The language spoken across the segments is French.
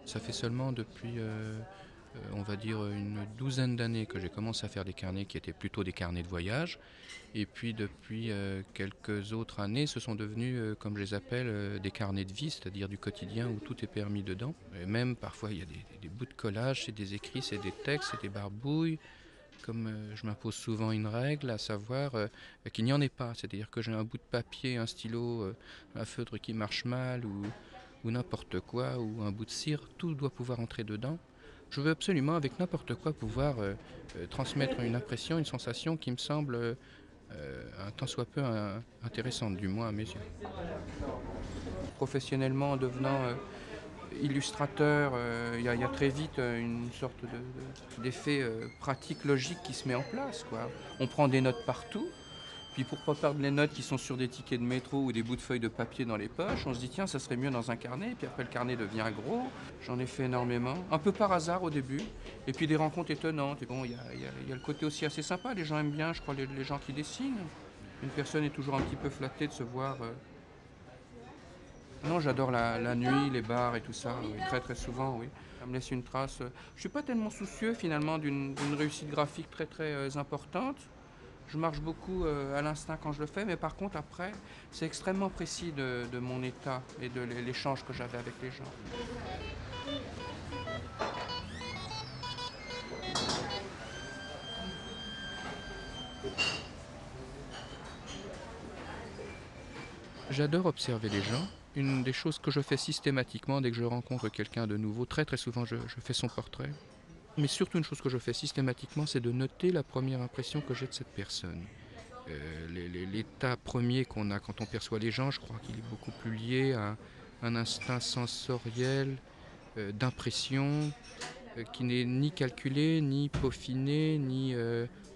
Ça fait seulement depuis, on va dire une douzaine d'années que j'ai commencé à faire des carnets qui étaient plutôt des carnets de voyage. Et puis depuis quelques autres années, ce sont devenus, comme je les appelle, des carnets de vie, c'est-à-dire du quotidien où tout est permis dedans. Et même parfois il y a des bouts de collage, c'est des écrits, c'est des textes, c'est des barbouilles. Comme je m'impose souvent une règle, à savoir qu'il n'y en ait pas. C'est-à-dire que j'ai un bout de papier, un stylo, un feutre qui marche mal ou n'importe quoi, ou un bout de cire, tout doit pouvoir entrer dedans. Je veux absolument, avec n'importe quoi, pouvoir transmettre une impression, une sensation qui me semble un tant soit peu intéressante, du moins à mes yeux. Professionnellement, en devenant illustrateur, y a très vite une sorte d'effet pratique, logique qui se met en place, quoi. On prend des notes partout, puis pour pas perdre les notes qui sont sur des tickets de métro ou des bouts de feuilles de papier dans les poches, on se dit tiens, ça serait mieux dans un carnet, puis après le carnet devient gros. J'en ai fait énormément, un peu par hasard au début, et puis des rencontres étonnantes. Et bon, il y a le côté aussi assez sympa, les gens aiment bien, je crois, les gens qui dessinent. Une personne est toujours un petit peu flattée de se voir. Non, j'adore la nuit, les bars et tout ça, oui, très très souvent, oui. Ça me laisse une trace. Je suis pas tellement soucieux finalement d'une réussite graphique très très importante. Je marche beaucoup à l'instinct quand je le fais, mais par contre après, c'est extrêmement précis de mon état et de l'échange que j'avais avec les gens. J'adore observer les gens. Une des choses que je fais systématiquement dès que je rencontre quelqu'un de nouveau, très très souvent je fais son portrait. Mais surtout une chose que je fais systématiquement, c'est de noter la première impression que j'ai de cette personne. L'état premier qu'on a quand on perçoit les gens, je crois qu'il est beaucoup plus lié à un instinct sensoriel, d'impression, qui n'est ni calculé, ni peaufiné, ni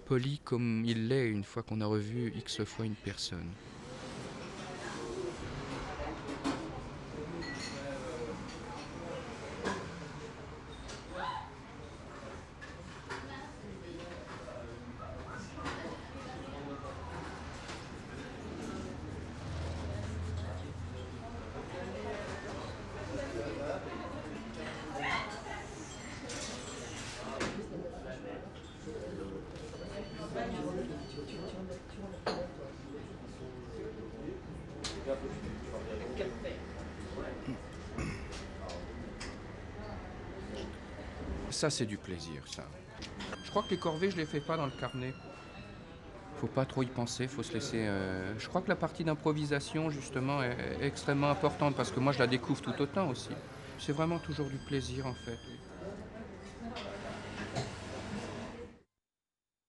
poli comme il l'est une fois qu'on a revu X fois une personne. Ça, c'est du plaisir, ça. Je crois que les corvées, je les fais pas dans le carnet. Faut pas trop y penser, faut se laisser. Je crois que la partie d'improvisation, justement, est extrêmement importante parce que moi, je la découvre tout autant aussi. C'est vraiment toujours du plaisir, en fait. Oui.